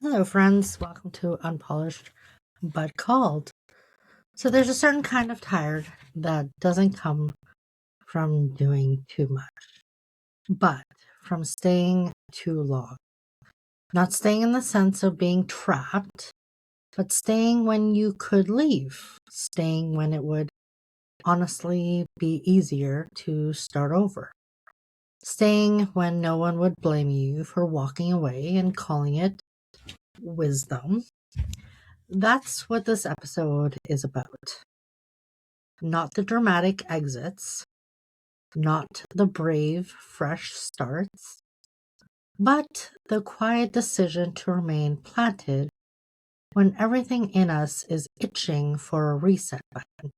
Hello, friends. Welcome to Unpolished but Called. So, there's a certain kind of tired that doesn't come from doing too much, but from staying too long. Not staying in the sense of being trapped, but staying when you could leave, staying when it would honestly be easier to start over, staying when no one would blame you for walking away and calling it wisdom. That's what this episode is about. Not the dramatic exits, not the brave, fresh starts, but the quiet decision to remain planted when everything in us is itching for a reset button.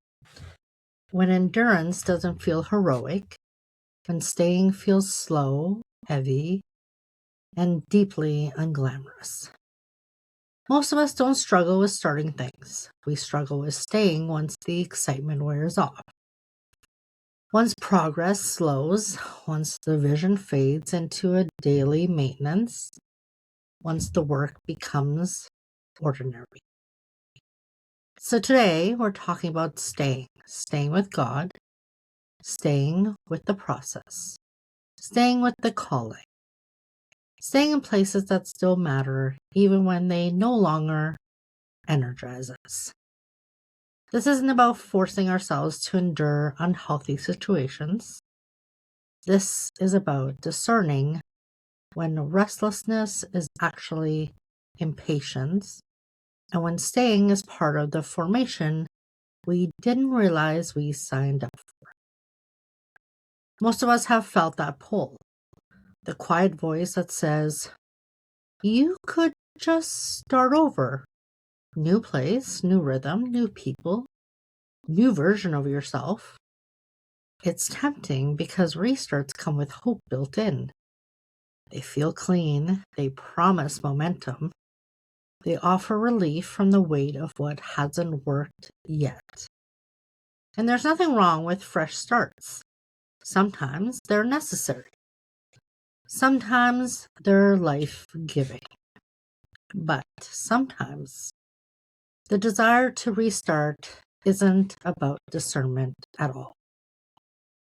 When endurance doesn't feel heroic, when staying feels slow, heavy, and deeply unglamorous. Most of us don't struggle with starting things. We struggle with staying once the excitement wears off. Once progress slows, once the vision fades into a daily maintenance, once the work becomes ordinary. So today we're talking about staying with God, staying with the process, staying with the calling, staying in places that still matter even when they no longer energize us. This isn't about forcing ourselves to endure unhealthy situations. This is about discerning when restlessness is actually impatience, and when staying is part of the formation we didn't realize we signed up for. Most of us have felt that pull, the quiet voice that says, you could just start over. New place, new rhythm, new people, new version of yourself. It's tempting because restarts come with hope built in. They feel clean, they promise momentum, they offer relief from the weight of what hasn't worked yet. And there's nothing wrong with fresh starts. Sometimes they're necessary. Sometimes they're life-giving. But sometimes the desire to restart isn't about discernment at all.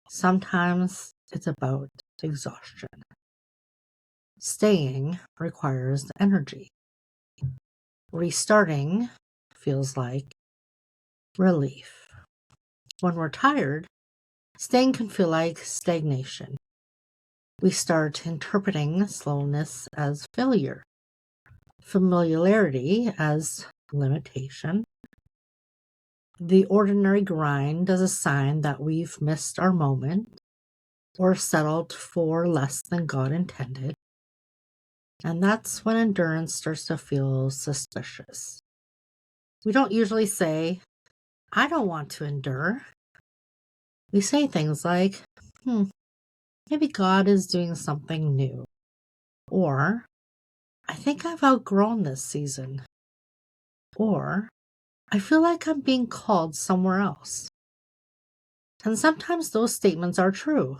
Sometimes it's about exhaustion. Staying requires energy. Restarting feels like relief. When we're tired, staying can feel like stagnation. We start interpreting slowness as failure, familiarity as limitation. The ordinary grind as a sign that we've missed our moment or settled for less than God intended. And that's when endurance starts to feel suspicious. We don't usually say, I don't want to endure. We say things like, maybe God is doing something new. Or, I think I've outgrown this season. Or, I feel like I'm being called somewhere else. And sometimes those statements are true.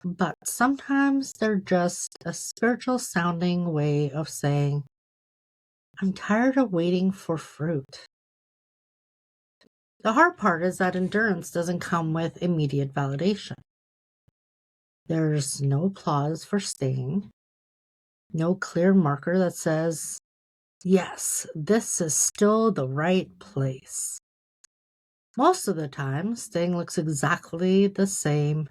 But sometimes they're just a spiritual sounding way of saying, I'm tired of waiting for fruit. The hard part is that endurance doesn't come with immediate validation. There's no applause for staying, no clear marker that says, yes, this is still the right place. Most of the time, staying looks exactly the same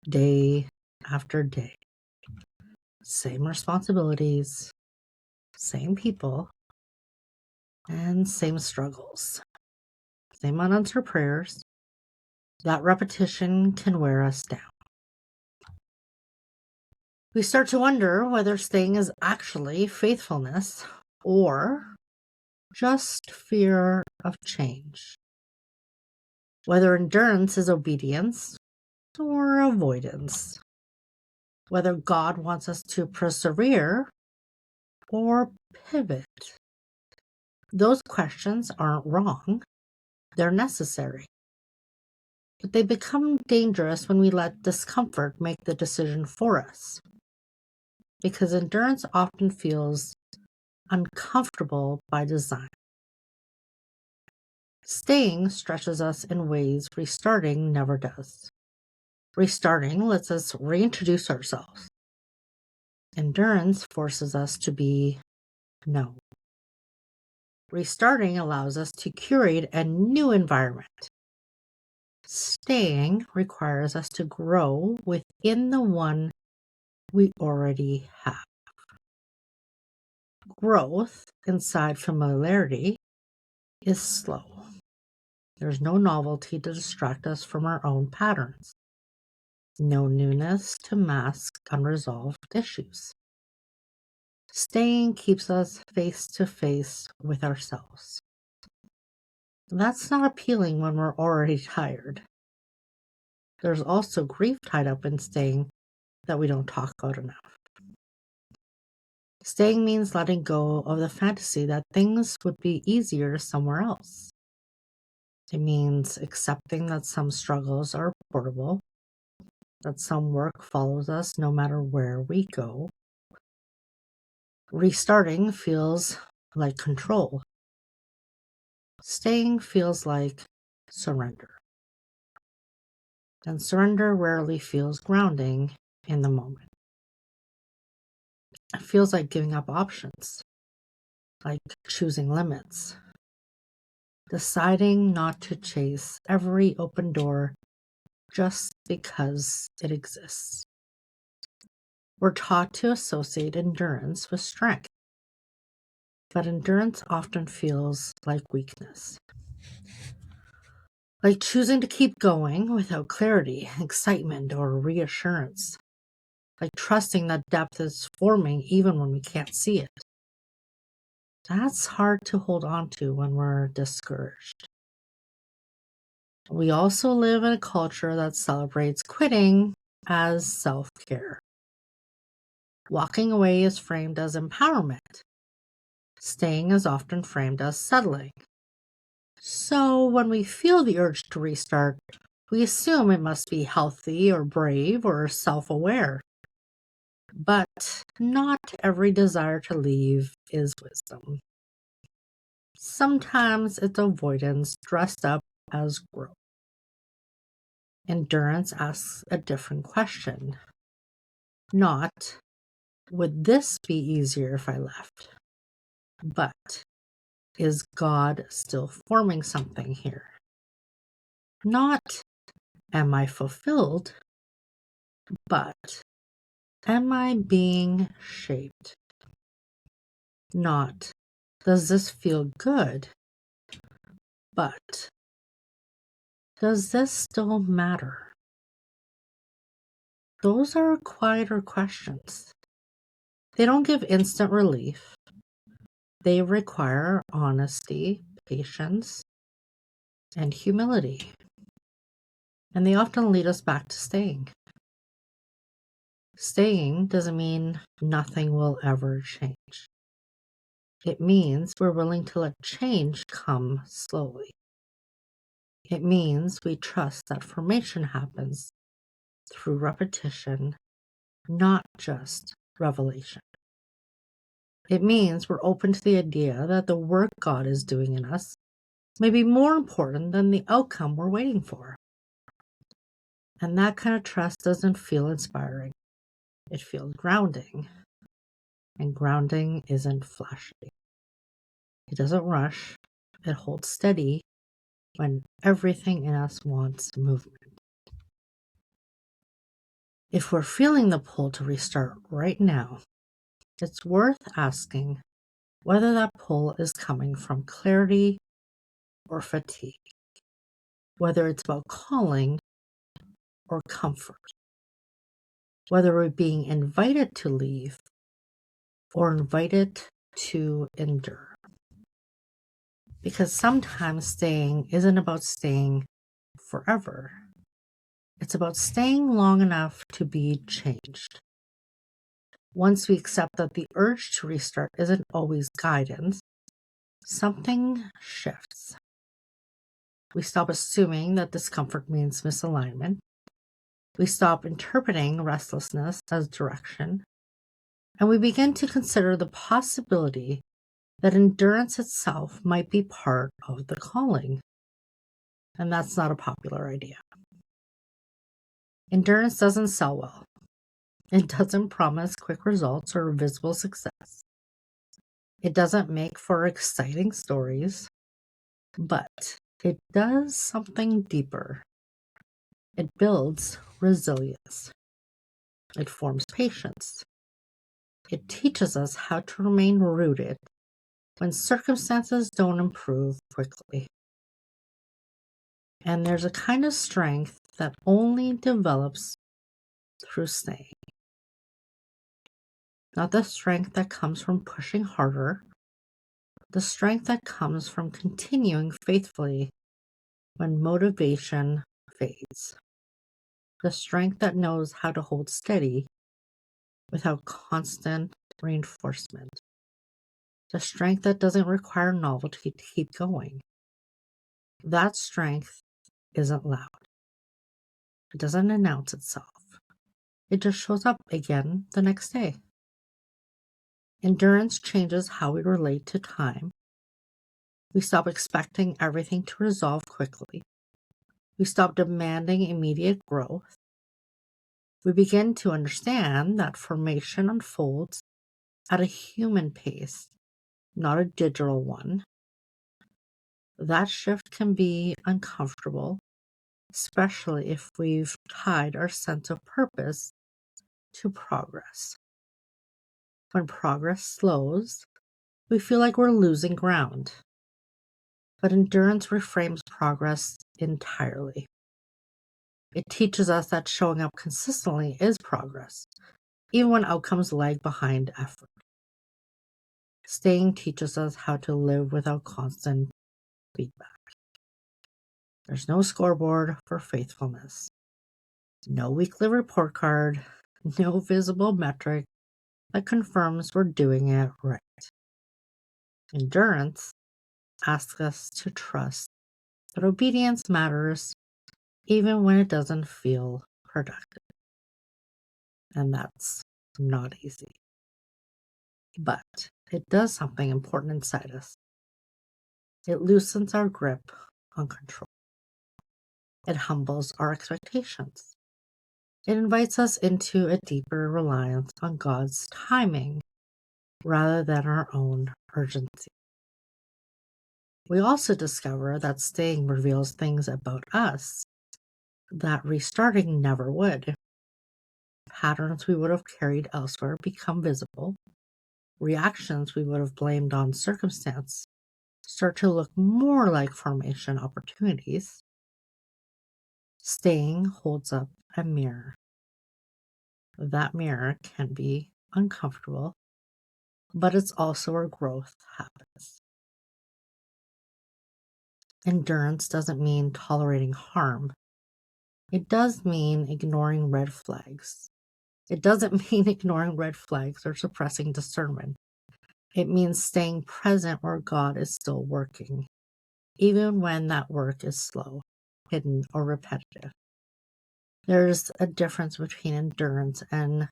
day after day. Same responsibilities, same people, and same struggles. Same unanswered prayers. That repetition can wear us down. We start to wonder whether staying is actually faithfulness or just fear of change. Whether endurance is obedience or avoidance. Whether God wants us to persevere or pivot. Those questions aren't wrong. They're necessary. But they become dangerous when we let discomfort make the decision for us. Because endurance often feels uncomfortable by design. Staying stretches us in ways restarting never does. Restarting lets us reintroduce ourselves. Endurance forces us to be known. Restarting allows us to curate a new environment. Staying requires us to grow within the one we already have. Growth inside familiarity is slow. There's no novelty to distract us from our own patterns. No newness to mask unresolved issues. Staying keeps us face to face with ourselves. That's not appealing when we're already tired. There's also grief tied up in staying that we don't talk about enough. Staying means letting go of the fantasy that things would be easier somewhere else. It means accepting that some struggles are portable, that some work follows us no matter where we go. Restarting feels like control. Staying feels like surrender. And surrender rarely feels grounding in the moment. It feels like giving up options, like choosing limits, deciding not to chase every open door just because it exists. We're taught to associate endurance with strength, but endurance often feels like weakness. Like choosing to keep going without clarity, excitement, or reassurance. Like trusting that depth is forming even when we can't see it. That's hard to hold on to when we're discouraged. We also live in a culture that celebrates quitting as self-care. Walking away is framed as empowerment. Staying is often framed as settling. So when we feel the urge to restart, we assume it must be healthy or brave or self-aware. But not every desire to leave is wisdom. Sometimes it's avoidance dressed up as growth. Endurance asks a different question. Not, would this be easier if I left? But, is God still forming something here? Not, am I fulfilled? But, am I being shaped? Not, does this feel good? But, does this still matter? Those are quieter questions. They don't give instant relief. They require honesty, patience, and humility. And they often lead us back to staying. Staying doesn't mean nothing will ever change. It means we're willing to let change come slowly. It means we trust that formation happens through repetition, not just revelation. It means we're open to the idea that the work God is doing in us may be more important than the outcome we're waiting for. And that kind of trust doesn't feel inspiring. It feels grounding. And grounding isn't flashy. It doesn't rush. It holds steady when everything in us wants movement. If we're feeling the pull to restart right now, it's worth asking whether that pull is coming from clarity or fatigue, whether it's about calling or comfort, whether we're being invited to leave or invited to endure. Because sometimes staying isn't about staying forever. It's about staying long enough to be changed. Once we accept that the urge to restart isn't always guidance, something shifts. We stop assuming that discomfort means misalignment. We stop interpreting restlessness as direction. And we begin to consider the possibility that endurance itself might be part of the calling. And that's not a popular idea. Endurance doesn't sell well. It doesn't promise quick results or visible success. It doesn't make for exciting stories, but it does something deeper. It builds resilience. It forms patience. It teaches us how to remain rooted when circumstances don't improve quickly. And there's a kind of strength that only develops through staying. Not the strength that comes from pushing harder, the strength that comes from continuing faithfully when motivation fades. The strength that knows how to hold steady without constant reinforcement. The strength that doesn't require novelty to keep going. That strength isn't loud. It doesn't announce itself. It just shows up again the next day. Endurance changes how we relate to time. We stop expecting everything to resolve quickly. We stop demanding immediate growth. We begin to understand that formation unfolds at a human pace, not a digital one. That shift can be uncomfortable, especially if we've tied our sense of purpose to progress. When progress slows, we feel like we're losing ground. But endurance reframes progress entirely. It teaches us that showing up consistently is progress, even when outcomes lag behind effort. Staying teaches us how to live without constant feedback. There's no scoreboard for faithfulness, no weekly report card, no visible metric that confirms we're doing it right. Endurance asks us to trust that obedience matters even when it doesn't feel productive. And that's not easy. But it does something important inside us. It loosens our grip on control. It humbles our expectations. It invites us into a deeper reliance on God's timing rather than our own urgency. We also discover that staying reveals things about us that restarting never would. Patterns we would have carried elsewhere become visible. Reactions we would have blamed on circumstance start to look more like formation opportunities. Staying holds up a mirror. That mirror can be uncomfortable, but it's also where growth happens. Endurance doesn't mean tolerating harm. It does mean ignoring red flags. It doesn't mean ignoring red flags or suppressing discernment. It means staying present where God is still working, even when that work is slow, hidden, or repetitive. There's a difference between endurance and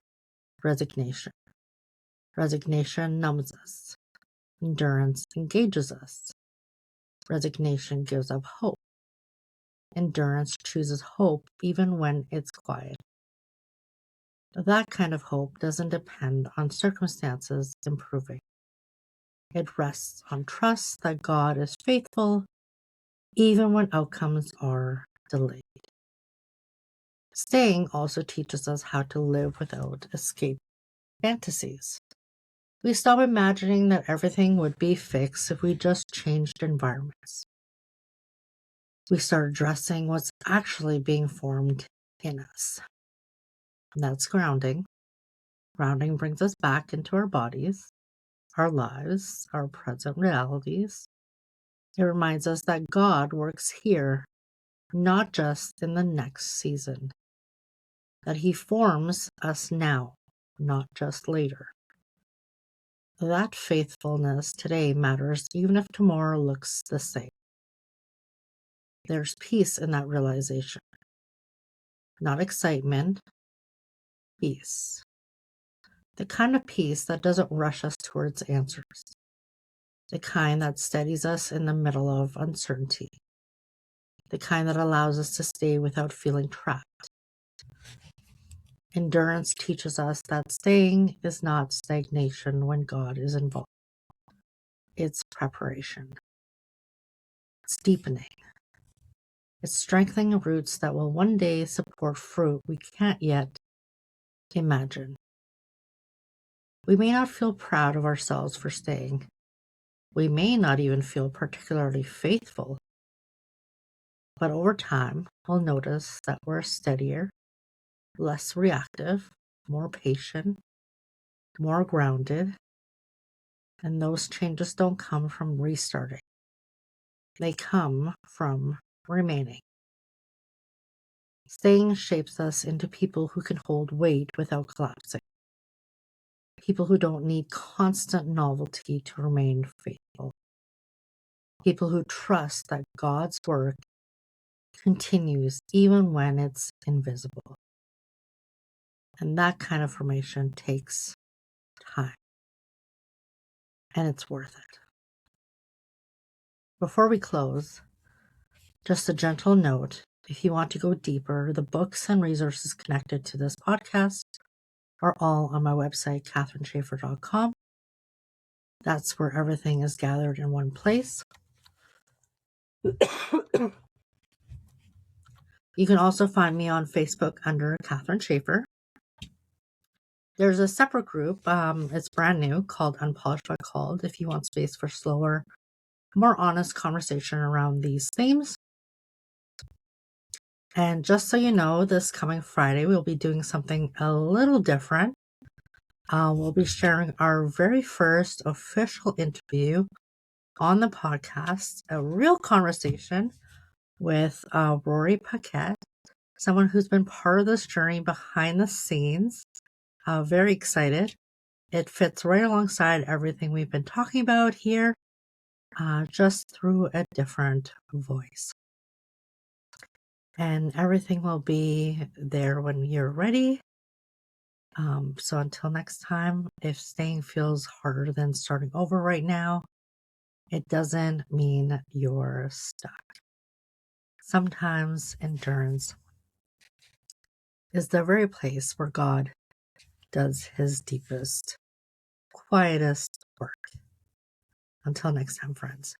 resignation. Resignation numbs us. Endurance engages us. Resignation gives up hope. Endurance chooses hope even when it's quiet. That kind of hope doesn't depend on circumstances improving. It rests on trust that God is faithful even when outcomes are delayed. Staying also teaches us how to live without escape fantasies. We stop imagining that everything would be fixed if we just changed environments. We start addressing what's actually being formed in us. And that's grounding. Grounding brings us back into our bodies, our lives, our present realities. It reminds us that God works here, not just in the next season. That He forms us now, not just later. That faithfulness today matters even if tomorrow looks the same. There's peace in that realization. Not excitement, peace. The kind of peace that doesn't rush us towards answers. the kind that steadies us in the middle of uncertainty, the kind that allows us to stay without feeling trapped. Endurance teaches us that staying is not stagnation when God is involved. It's preparation. It's deepening. It's strengthening roots that will one day support fruit we can't yet imagine. We may not feel proud of ourselves for staying. We may not even feel particularly faithful. But over time, we'll notice that we're steadier, less reactive, more patient, more grounded. And those changes don't come from restarting. They come from remaining. Staying shapes us into people who can hold weight without collapsing. People who don't need constant novelty to remain faithful. People who trust that God's work continues even when it's invisible. And that kind of formation takes time. And it's worth it. Before we close, just a gentle note. If you want to go deeper, the books and resources connected to this podcast are all on my website, kathrinshaffer.com. That's where everything is gathered in one place. You can also find me on Facebook under Kathrin Shaffer. There's a separate group, it's brand new, called Unpolished but Called, if you want space for slower, more honest conversation around these themes. And just so you know, this coming Friday, we'll be doing something a little different. We'll be sharing our very first official interview on the podcast, a real conversation with Rory Paquette, someone who's been part of this journey behind the scenes. Very excited. It fits right alongside everything we've been talking about here, just through a different voice. And everything will be there when you're ready. So until next time, if staying feels harder than starting over right now, it doesn't mean you're stuck. Sometimes endurance is the very place where God does his deepest, quietest work. Until next time, friends.